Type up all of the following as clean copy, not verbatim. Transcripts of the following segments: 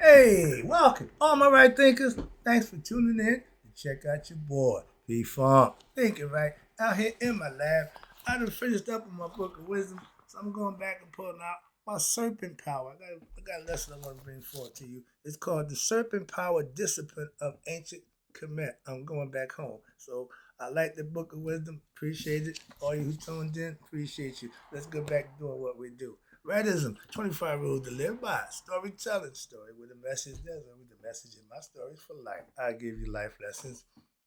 Hey, welcome, all my right thinkers. Thanks for tuning in to check out your boy, P Funk. Thinking right out here in my lab. I done finished up with my book of wisdom, so I'm going back and pulling out my serpent power. I got a lesson I want to bring forth to you. It's called the Serpent Power Discipline of Ancient Kemit. I'm going back home. So I like the book of wisdom. Appreciate it. All you who tuned in, appreciate you. Let's go back to doing what we do. Rightism, 25 rules to live by. Storytelling, story with a message. There's always the message in my stories for life. I give you life lessons.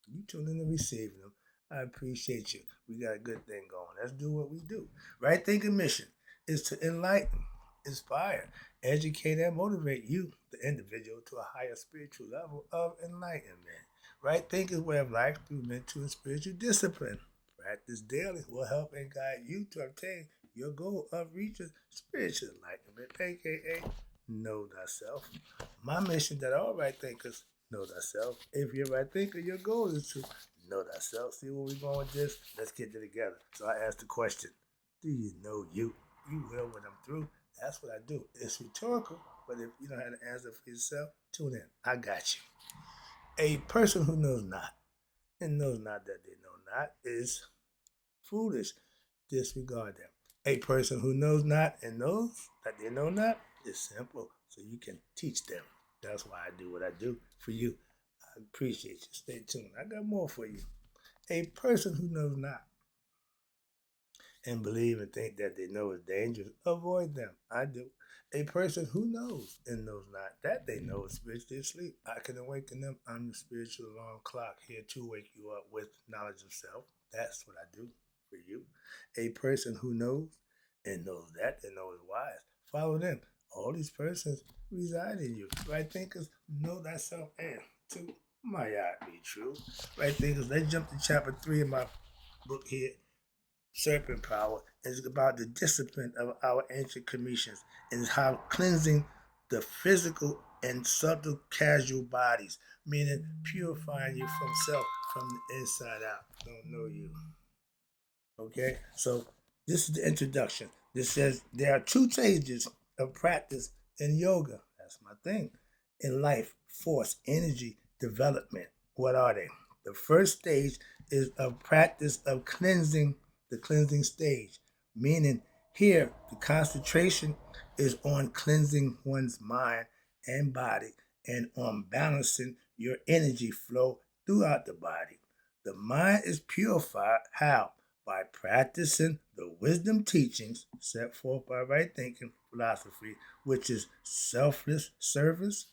You tune in and receive them. I appreciate you. We got a good thing going. Let's do what we do. Right thinking mission is to enlighten, inspire, educate, and motivate you, the individual, to a higher spiritual level of enlightenment. Right thinking way of life through mental and spiritual discipline. Practice daily will help and guide you to obtain your goal of reaching spiritual enlightenment, aka know thyself. My mission that all right thinkers know thyself. If you're a right thinker, your goal is to know thyself. See where we're going with this? Let's get it together. So I asked the question, do you know you? You will when I'm through. That's what I do. It's rhetorical, but if you don't have an answer for yourself, tune in. I got you. A person who knows not and knows not that they know not is foolish. Disregard them. A person who knows not and knows that they know not is simple, so you can teach them. That's why I do what I do for you. I appreciate you. Stay tuned. I got more for you. A person who knows not and believe and think that they know is dangerous, avoid them. I do. A person who knows and knows not that they know is spiritually asleep. I can awaken them. I'm the spiritual alarm clock here to wake you up with knowledge of self. That's what I do for you. A person who knows and knows that they know is wise. Follow them. All these persons reside in you. Right thinkers know thyself and to my God be true. Right thinkers, let's jump to chapter 3 of my book here. Serpent power is about the discipline of our ancient commissions and how cleansing the physical and subtle casual bodies, meaning purifying you from self from the inside out. Don't know you. Okay? So this is the introduction. This says there are two stages of practice in yoga. That's my thing. In life, force, energy, development. What are they? The first stage is a practice of cleansing, the cleansing stage, meaning here the concentration is on cleansing one's mind and body and on balancing your energy flow throughout the body. The mind is purified. How? By practicing the wisdom teachings set forth by right thinking philosophy, which is selfless service,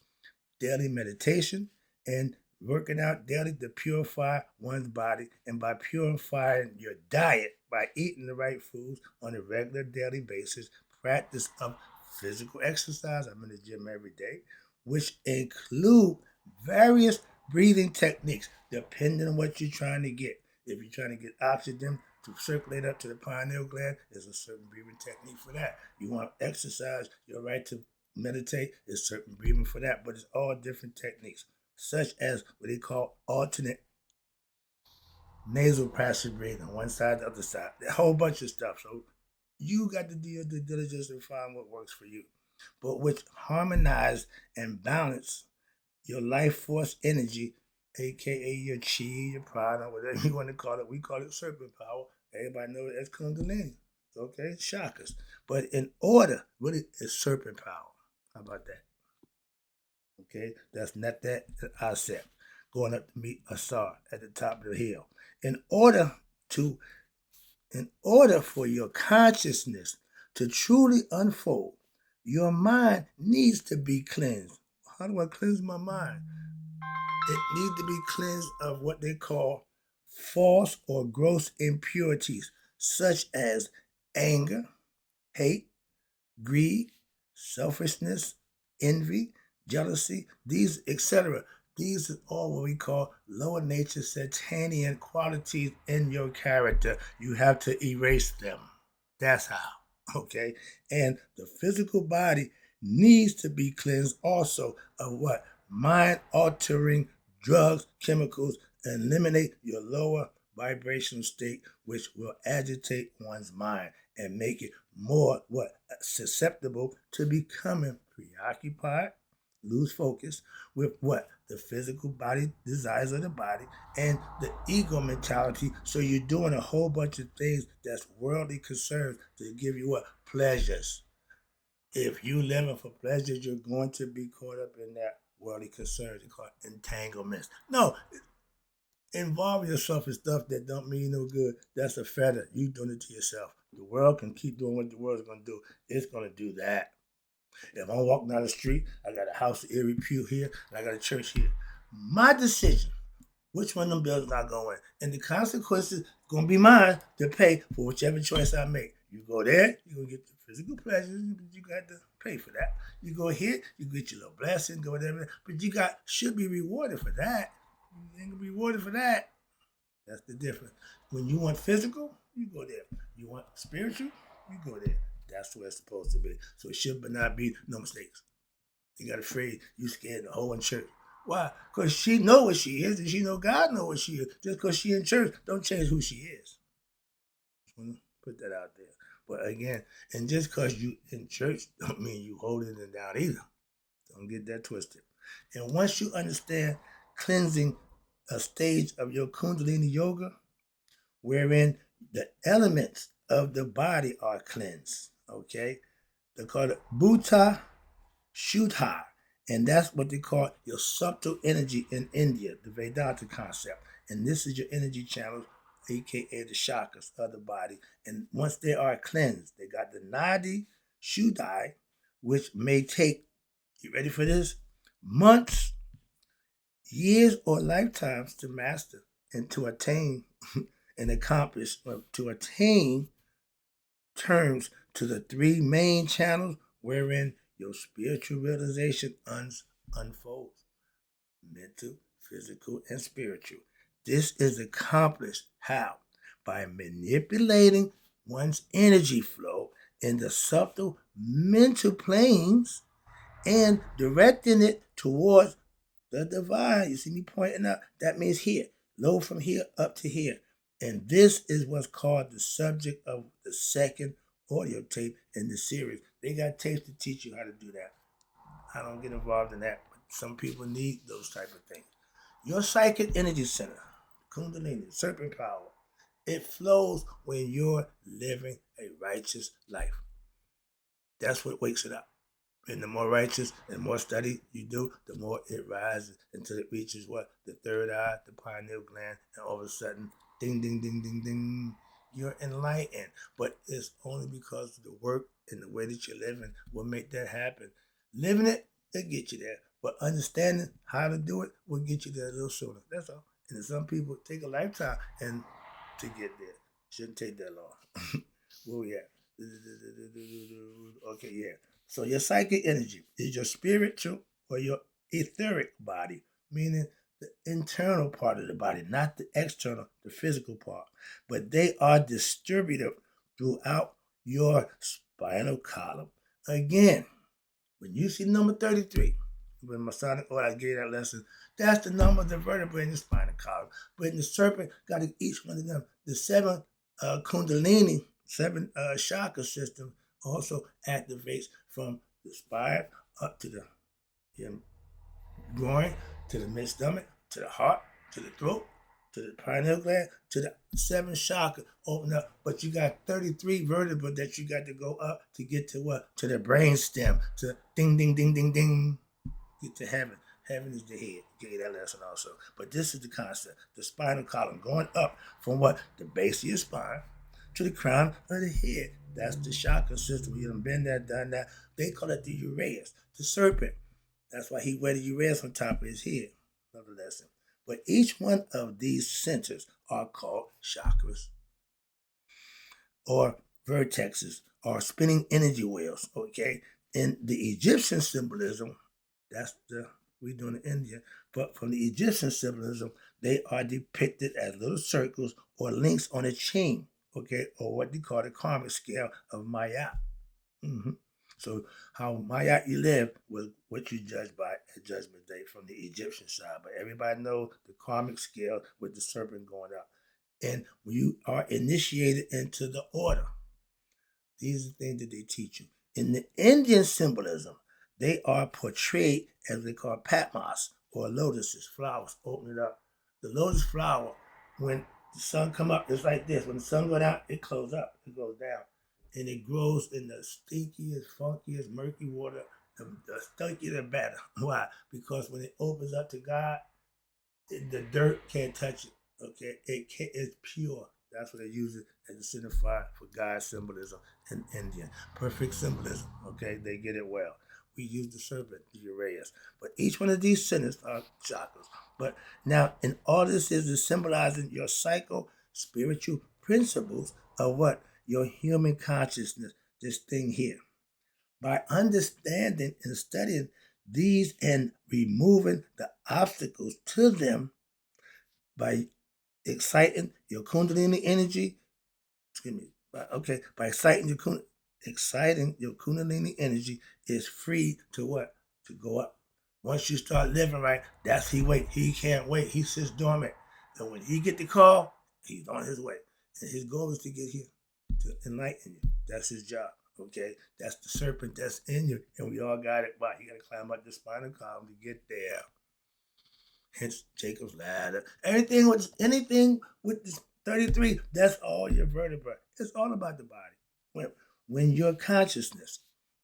daily meditation, and working out daily to purify one's body, and by purifying your diet by eating the right foods on a regular daily basis, practice of physical exercise. I'm in the gym every day, which include various breathing techniques depending on what you're trying to get. If you're trying to get oxygen to circulate up to the pineal gland, there's a certain breathing technique for that. You want to exercise, you're right to meditate, there's certain breathing for that, but it's all different techniques, such as what they call alternate nasal passage breathing, one side, the other side, a whole bunch of stuff. So you got to do your due diligence and find what works for you, but which harmonize and balance your life force energy, aka your chi, your prana, whatever you want to call it. We call it serpent power. Everybody knows it as Kundalini. Okay, chakras. But in order, really, it's serpent power. How about that? Okay, that's not that concept. Going up to meet a star at the top of the hill. In order to, in order for your consciousness to truly unfold, your mind needs to be cleansed. How do I cleanse my mind? It needs to be cleansed of what they call false or gross impurities, such as anger, hate, greed, selfishness, envy, jealousy, these, etc. These are all what we call lower nature Satanian qualities in your character. You have to erase them. That's how. Okay? And the physical body needs to be cleansed also of what? Mind altering drugs, chemicals, and eliminate your lower vibrational state, which will agitate one's mind and make it more what susceptible to becoming preoccupied, lose focus with what? The physical body desires of the body and the ego mentality. So you're doing a whole bunch of things that's worldly concerns to give you what? Pleasures. If you living for pleasures, you're going to be caught up in that worldly concerns. It's called entanglements. No, involve yourself in stuff that don't mean no good. That's a feather. You doing it to yourself. The world can keep doing what the world's gonna do. It's gonna do that. If I'm walking down the street, I got a house in Erie Pew here, and I got a church here. My decision, which one of them bills I go in, and the consequences gonna be mine to pay for whichever choice I make. You go there, you gonna get the physical pleasures, but you got to pay for that. You go here, you get your little blessing, go whatever, but you should be rewarded for that. You ain't gonna be rewarded for that. That's the difference. When you want physical, you go there. You want spiritual, you go there. That's where it's supposed to be. So it should not be no mistakes. You got afraid, you scared the whole in church. Why? Because she know what she is, and she know God know what she is. Just because she in church, don't change who she is. Put that out there. But again, and just because you in church, don't mean you holding it down either. Don't get that twisted. And once you understand cleansing a stage of your Kundalini yoga, wherein the elements of the body are cleansed. Okay? They call it Bhuta Shuddha. And that's what they call your subtle energy in India, the Vedanta concept. And this is your energy channels, aka the chakras of the body. And once they are cleansed, they got the Nadi Shuddhi, which may take, you ready for this? Months, years, or lifetimes to master and to attain and accomplish, to attain terms to the three main channels wherein your spiritual realization unfolds: mental, physical, and spiritual. This is accomplished how? By manipulating one's energy flow in the subtle mental planes and directing it towards the divine. You see me pointing out? That means here, low from here up to here. And this is what's called the subject of the second audio tape in the series. They got tapes to teach you how to do that. I don't get involved in that, but some people need those type of things. Your psychic energy center, Kundalini, Serpent power, it flows when you're living a righteous life. That's what wakes it up. And the more righteous and more study you do, the more it rises until it reaches what? The third eye, the pineal gland, and all of a sudden, ding, ding, ding, ding, ding, you're enlightened. But it's only because of the work and the way that you're living will make that happen. Living it, it'll get you there. But understanding how to do it will get you there a little sooner. That's all. And some people take a lifetime and to get there. Shouldn't take that long. Where we at? Okay, yeah. So your psychic energy is your spiritual or your etheric body, meaning the internal part of the body, not the external, the physical part. But they are distributed throughout your spinal column. Again, when you see number 33, when Masonic order I gave that lesson, that's the number of the vertebrae in the spinal column. But in the serpent, got each one of them. The seven Kundalini, seven chakra system also activates from the spine up to the groin, to the mid stomach, to the heart, to the throat, to the pineal gland, to the seven chakras open up. But you got 33 vertebrae that you got to go up to get to what? To the brain stem, to ding, ding, ding, ding, ding, get to heaven. Heaven is the head. Gave that lesson also. But this is the concept. The spinal column going up from what? The base of your spine to the crown of the head. That's the chakra system. You done been there, done that. They call it the Uraeus, the serpent. That's why he wear the Uraeus on top of his head. Another lesson. But each one of these centers are called chakras or vertexes or spinning energy wheels. Okay. In the Egyptian symbolism, that's the we do in India, but from the Egyptian symbolism, they are depicted as little circles or links on a chain, okay, or what they call the karmic scale of Maya. So how Maya you live was what you judge by at Judgment Day from the Egyptian side. But everybody knows the karmic scale with the serpent going up. And when you are initiated into the order, these are things that they teach you. In the Indian symbolism, they are portrayed as they call Patmos or lotuses, flowers. Open it up. The lotus flower, when the sun come up, it's like this. When the sun go down, it closes up. It goes down. And it grows in the stinkiest, funkiest, murky water. The stinkier the better. Why? Because when it opens up to God, the dirt can't touch it. Okay, it's pure. That's what they use it as a signifier for God's symbolism in India. Perfect symbolism. Okay, they get it well. We use the serpent, the Uraeus. But each one of these centers are chakras. But now, in all this is symbolizing your psycho spiritual principles of what? Your human consciousness, this thing here. By understanding and studying these and removing the obstacles to them, by exciting your kundalini energy, by exciting your kundalini energy is free to what? To go up. Once you start living right, that's he can't wait. He sits dormant. And when he get the call, he's on his way. And his goal is to get here, to enlighten you. That's his job. Okay? That's the serpent that's in you. And we all got it. But you gotta climb up the spinal column to get there. Hence Jacob's ladder. Anything with this 33, that's all your vertebrae. It's all about the body. When your consciousness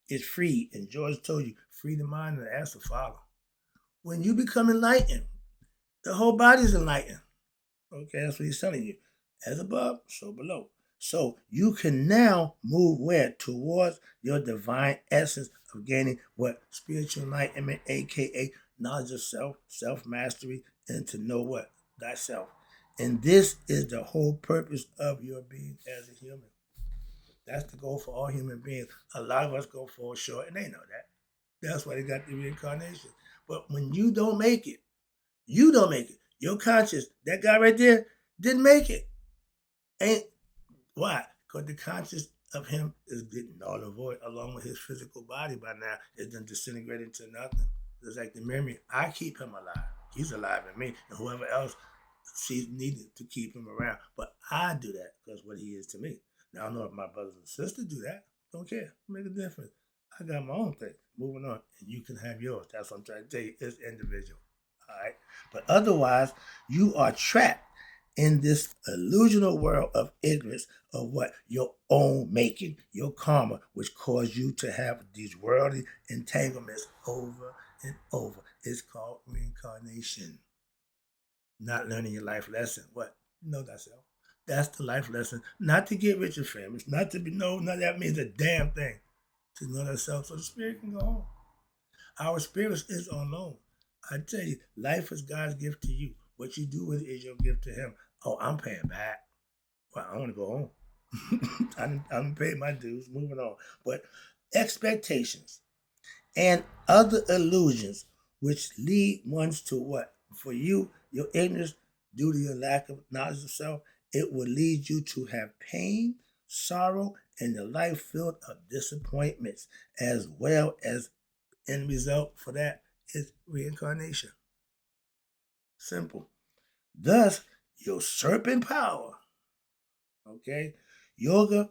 is free, and George told you, free the mind and the ass to follow. When you become enlightened, the whole body is enlightened. Okay, that's what he's telling you. As above, so below. So you can now move where? Towards your divine essence of gaining what? Spiritual enlightenment, aka knowledge of self, self-mastery, and to know what? Thyself. And this is the whole purpose of your being as a human. That's the goal for all human beings. A lot of us go fall short, and they know that. That's why they got the reincarnation. But when you don't make it, you don't make it. Your conscience, that guy right there, didn't make it. Why? Because the conscience of him is getting all the void along with his physical body by now. It's done disintegrated to nothing. It's like the memory. I keep him alive. He's alive in me. And whoever else sees needed to keep him around. But I do that because what he is to me. Now, I don't know if my brothers and sisters do that. Don't care. Make a difference. I got my own thing. Moving on. And you can have yours. That's what I'm trying to tell you. It's individual. All right? But otherwise, you are trapped in this illusional world of ignorance of what? Your own making, your karma, which caused you to have these worldly entanglements over and over. It's called reincarnation. Not learning your life lesson. What? Know thyself. That's the life lesson. Not to get rich and famous. Not to be known. None of that means a damn thing. To know thyself so the spirit can go home. Our spirit is on loan. I tell you, life is God's gift to you. What you do with it is your gift to him. Oh, I'm paying back. Well, I want to go home. I'm paying my dues, moving on. But expectations and other illusions which lead ones to what? For you, your ignorance, due to your lack of knowledge of self, it will lead you to have pain, sorrow, and a life filled of disappointments, as well as end result for that is reincarnation. Simple. Thus, your serpent power, okay, yoga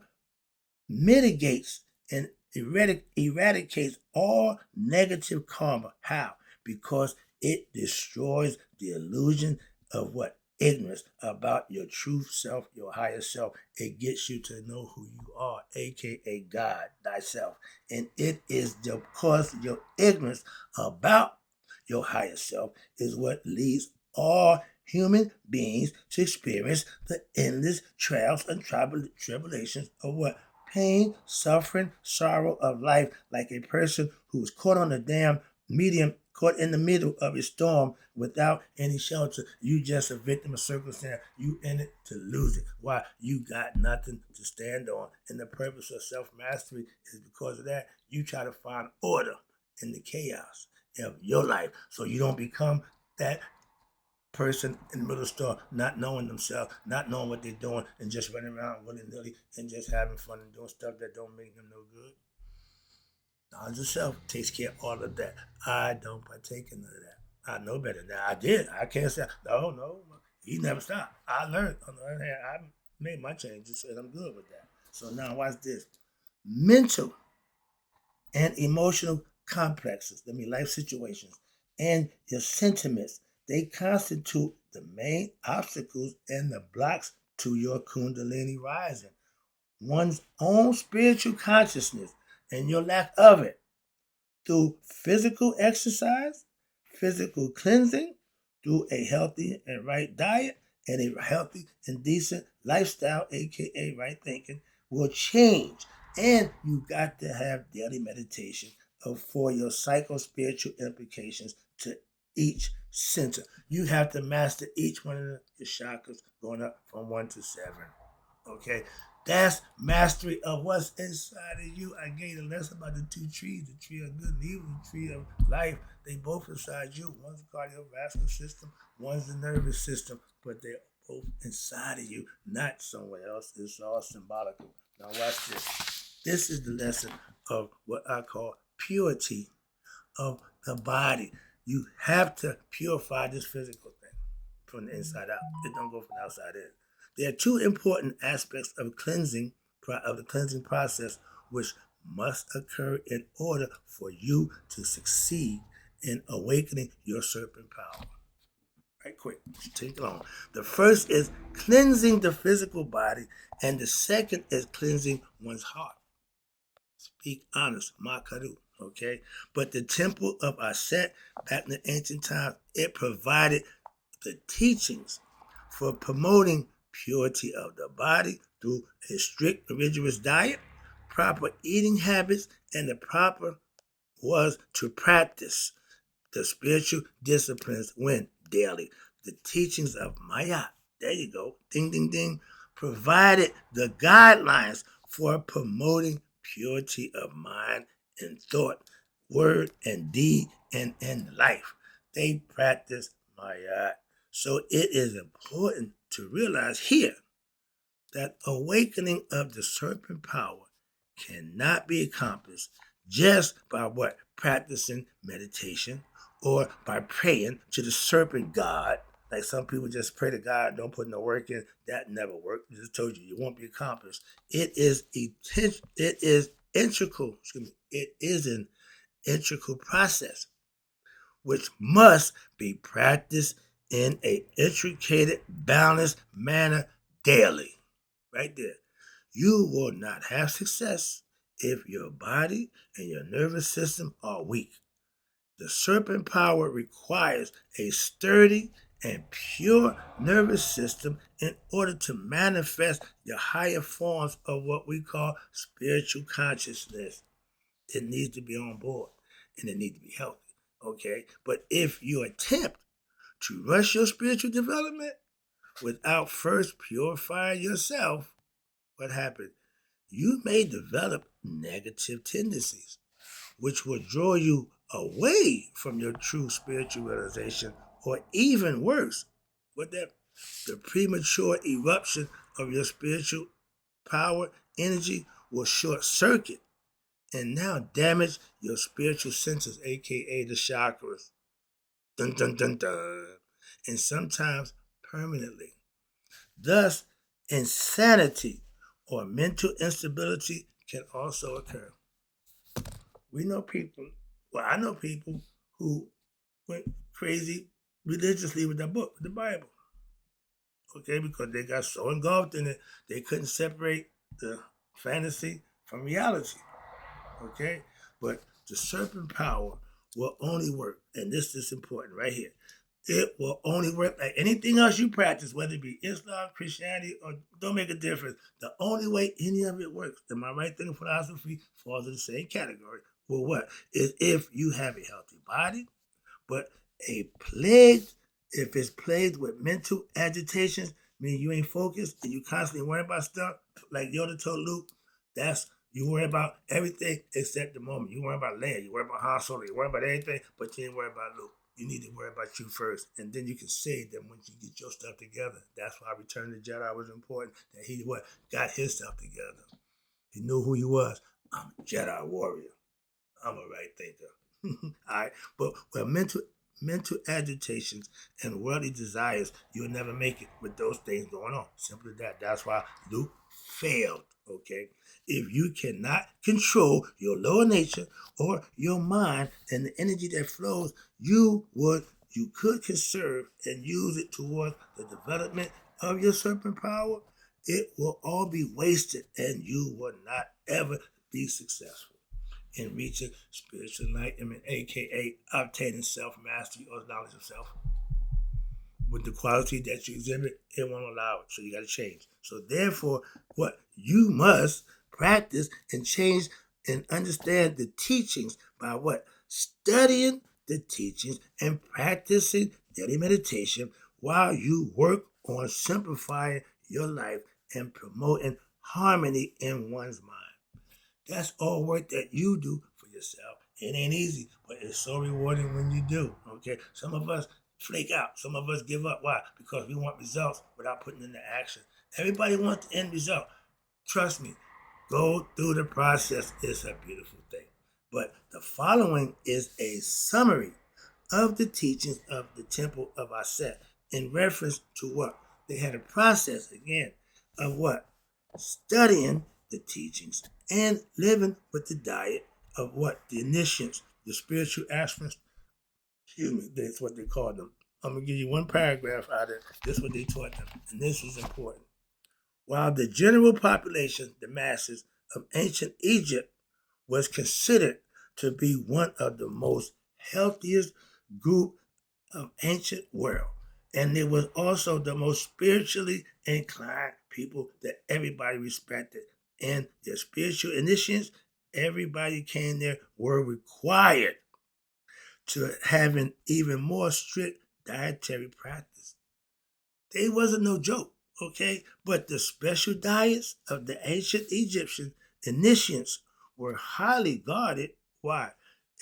mitigates and eradicates all negative karma. How? Because it destroys the illusion of what? Ignorance about your true self, your higher self. It gets you to know who you are, aka God, thyself. And it is because your ignorance about your higher self is what leads all human beings to experience the endless trials and tribulations of what? Pain, suffering, sorrow of life, like a person who was caught on a damn medium, caught in the middle of a storm without any shelter. You just a victim of circumstance. You in it to lose it. Why? You got nothing to stand on. And the purpose of self-mastery is because of that. You try to find order in the chaos of your life so you don't become that person in the middle of the store, not knowing themselves, not knowing what they're doing, and just running around willy-nilly and just having fun and doing stuff that don't make them no good. Knowledge of self takes care of all of that. I don't partake in none of that. I know better now. I did. I can't say, no. He never stopped. I learned. On the other hand, I made my changes and I'm good with that. So now watch this. Mental and emotional complexes, life situations, and your sentiments. They constitute the main obstacles and the blocks to your Kundalini rising. One's own spiritual consciousness and your lack of it through physical exercise, physical cleansing, through a healthy and right diet, and a healthy and decent lifestyle, aka right thinking, will change. And you got to have daily meditation for your psycho-spiritual implications to each center. You have to master each one of the chakras going up from 1 to 7. Okay? That's mastery of what's inside of you. I gave a lesson about the two trees, the tree of good and evil, the tree of life. They both inside you. One's the cardiovascular system, one's the nervous system, but they're both inside of you, not somewhere else. It's all symbolical. Now watch this. This is the lesson of what I call purity of the body. You have to purify this physical thing from the inside out. It don't go from the outside in. There are two important aspects of the cleansing process, which must occur in order for you to succeed in awakening your serpent power. Right quick, take it long. The first is cleansing the physical body, and the second is cleansing one's heart. Speak honest, Makaru, okay? But the temple of Aset, back in the ancient times, it provided the teachings for promoting purity of the body through a strict rigorous diet, proper eating habits, and the proper was to practice the spiritual disciplines when daily. The teachings of Maya, there you go, ding, ding, ding, provided the guidelines for promoting purity of mind and thought, word and deed, and life. They practice Maya. So it is important to realize here that awakening of the serpent power cannot be accomplished just by what? Practicing meditation or by praying to the serpent god. Like some people just pray to God, don't put no work in. That never worked. I just told you, it won't be accomplished. It is integral. It is an integral process which must be practiced in a intricate, balanced manner daily. Right there. You will not have success if your body and your nervous system are weak. The serpent power requires a sturdy and pure nervous system in order to manifest the higher forms of what we call spiritual consciousness. It needs to be on board and it needs to be healthy. Okay? But if you attempt to rush your spiritual development without first purifying yourself, what happened? You may develop negative tendencies, which will draw you away from your true spiritual realization, or even worse, the premature eruption of your spiritual power energy will short circuit and now damage your spiritual senses, aka the chakras. Dun dun dun dun. And sometimes permanently. Thus, insanity or mental instability can also occur. I know people who went crazy religiously with the book, the Bible. Okay, because they got so engulfed in it, they couldn't separate the fantasy from reality. Okay, but the serpent power will only work, and this is important right here. It will only work like anything else you practice, whether it be Islam, Christianity, or don't make a difference. The only way any of it works, and my right thinking philosophy falls in the same category. Well, what? Is if you have a healthy body, but if it's plagued with mental agitations, meaning you ain't focused and you constantly worry about stuff, like Yoda told Luke, that's you worry about everything except the moment. You worry about Leia, you worry about Han Solo, you worry about everything, but you ain't worry about Luke. You need to worry about you first, and then you can save them once you get your stuff together. That's why Return of the Jedi was important. That he got his stuff together. He knew who he was. I'm a Jedi warrior. I'm a right thinker. All right, but with mental agitations and worldly desires, you'll never make it with those things going on. Simply that. That's why Luke failed, okay? If you cannot control your lower nature or your mind and the energy that flows, you could conserve and use it toward the development of your serpent power. It will all be wasted and you will not ever be successful in reaching spiritual enlightenment, aka obtaining self-mastery or knowledge of self. With the quality that you exhibit, it won't allow it. So you got to change. So therefore, what you must practice and change and understand the teachings by what? Studying the teachings and practicing daily meditation while you work on simplifying your life and promoting harmony in one's mind. That's all work that you do for yourself. It ain't easy, but it's so rewarding when you do. Okay, some of us flake out. Some of us give up. Why? Because we want results without putting into action. Everybody wants the end result. Trust me, go through the process. It's a beautiful thing. But the following is a summary of the teachings of the Temple of Aset in reference to what? They had a process, again, of what? Studying the teachings and living with the diet of what? The initiates, the spiritual aspirants. Excuse me, that's what they call them. I'm going to give you one paragraph out of it. This is what they taught them, and this is important. While the general population, the masses of ancient Egypt, was considered to be one of the most healthiest group of ancient world, and it was also the most spiritually inclined people that everybody respected. And their spiritual initiates, everybody came there, were required to have an even more strict dietary practice. They wasn't no joke, okay? But the special diets of the ancient Egyptian initiates were highly guarded. Why?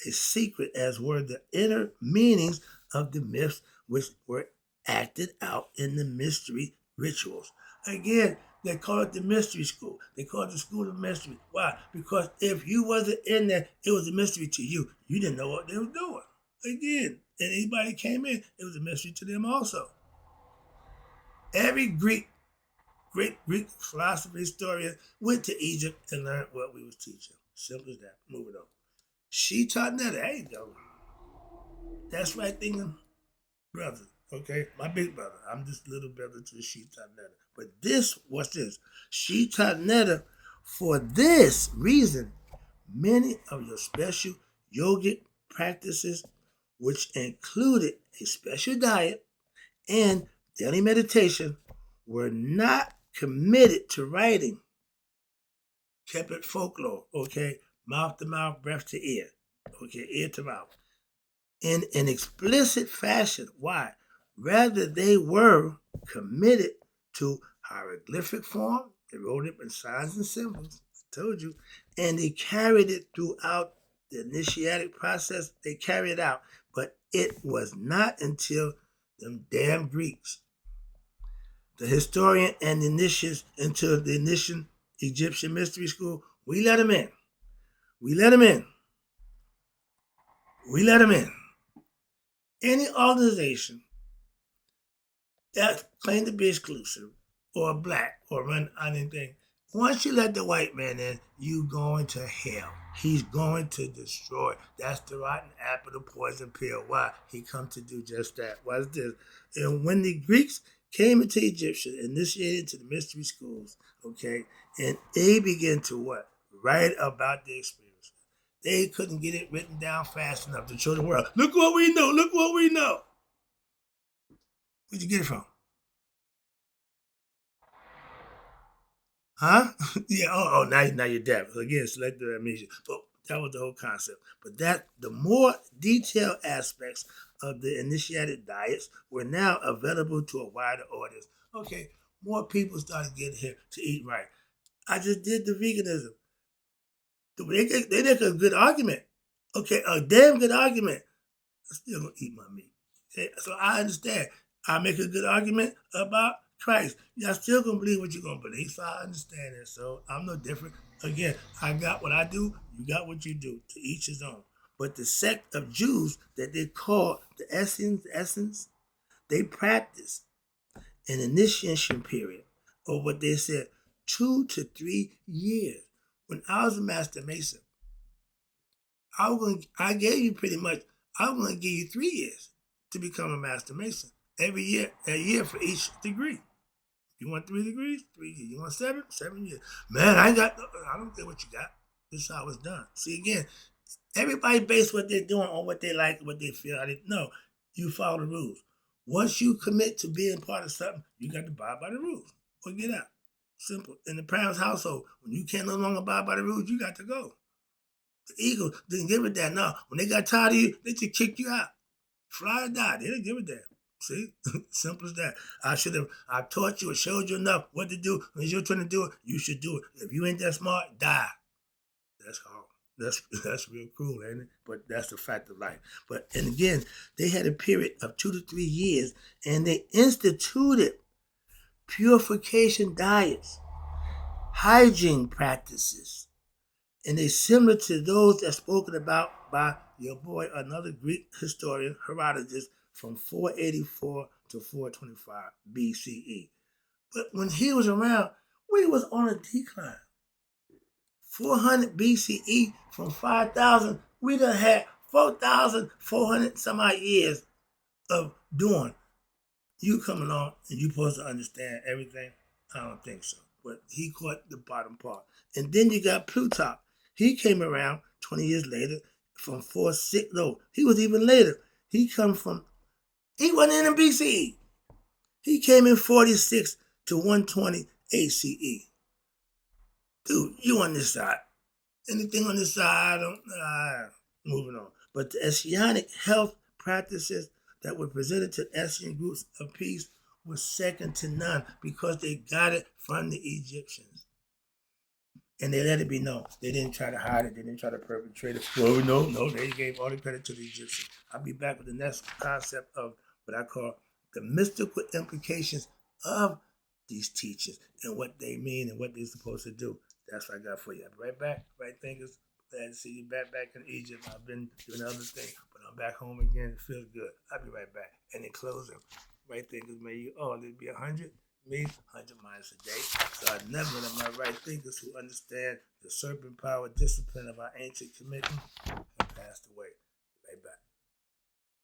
A secret, as were the inner meanings of the myths which were acted out in the mystery rituals. Again, they call it the mystery school. They call it the school of mystery. Why? Because if you wasn't in there, it was a mystery to you. You didn't know what they were doing. Again, and anybody came in, it was a mystery to them also. Every great Greek philosopher historian went to Egypt and learned what we was teaching. Simple as that. Moving on. She taught Netta. There you go. That's right, thing, brother. Okay, my big brother. I'm just little brother to She taught Netta. But this, what's this? She taught Netta. For this reason, many of your special yogic practices, which included a special diet and daily meditation, were not committed to writing. Kept it folklore, okay? Mouth to mouth, breath to ear, okay? Ear to mouth. In an explicit fashion. Why? Rather, they were committed to hieroglyphic form. They wrote it in signs and symbols. I told you. And they carried it throughout the initiatic process. They carried it out. But it was not until them damn Greeks, the historian and the initiates into the initial Egyptian mystery school, we let them in. We let them in. We let them in. Any organization that claimed to be exclusive or black or run anything, once you let the white man in, you going to hell. He's going to destroy. That's the rotten apple, the poison pill. Why? He come to do just that. What's this? And when the Greeks came into Egypt, initiated into the mystery schools, okay, and they began to what? Write about the experience. They couldn't get it written down fast enough to show the world. Look what we know. Look what we know. Where'd you get it from? Huh? Yeah. Now you're deaf. Again, selective amnesia. But that was the whole concept. But the more detailed aspects of the initiated diets were now available to a wider audience. Okay, more people started getting here to eat right. I just did the veganism. They make a good argument. Okay, a damn good argument. I'm still gonna eat my meat. Okay, so I understand. I make a good argument about Christ. Y'all still gonna believe what you're gonna believe, so I understand it. So I'm no different. Again, I got what I do, you got what you do. To each his own. But the sect of Jews that they call the Essenes, they practice an initiation period, or what they said, 2 to 3 years. When I was a Master Mason, I gave you pretty much, I was going to give you 3 years to become a Master Mason. Every year, a year for each degree. You want 3 degrees? 3 years. You want 7? 7 years. Man, I don't care what you got. This is how it's done. See, again, everybody base what they're doing on what they like, what they feel. No, you follow the rules. Once you commit to being part of something, you got to abide by the rules or get out. Simple. In the parents' household, when you can't no longer abide by the rules, you got to go. The Eagles didn't give a damn. No, when they got tired of you, they just kicked you out. Fly or die. They didn't give a damn. See? Simple as that. I taught you or showed you enough what to do. When you're trying to do it, you should do it. If you ain't that smart, die. That's hard. That's real cruel, ain't it? But that's the fact of life. And again, they had a period of 2 to 3 years, and they instituted purification diets, hygiene practices, and they similar to those that's spoken about by your boy, another Greek historian, Herodotus, from 484 to 425 BCE. But when he was around, we was on a decline. 400 BCE from 5,000, we done had 4,400 some odd years of doing. You come along and you supposed to understand everything? I don't think so. But he caught the bottom part. And then you got Plutarch. He came around 20 years later from 46. No, he was even later. He wasn't in BCE. He came in 46 to 120 ACE. Dude, you on this side. Anything on this side, moving on. But the Asiatic health practices that were presented to Asian groups of peace was second to none because they got it from the Egyptians. And they let it be known. They didn't try to hide it. They didn't try to perpetrate it. Well, no, they gave all the credit to the Egyptians. I'll be back with the next concept of what I call the mystical implications of these teachings and what they mean and what they're supposed to do. That's what I got for you. I'll be right back. Right thinkers. Glad to see you back in Egypt. I've been doing other things, but I'm back home again. It feels good. I'll be right back. And in closing, right thinkers, may you all be 100. Me, 100 miles a day. So I never let my right thinkers who understand the serpent power discipline of our ancient commitment have passed away. Right back.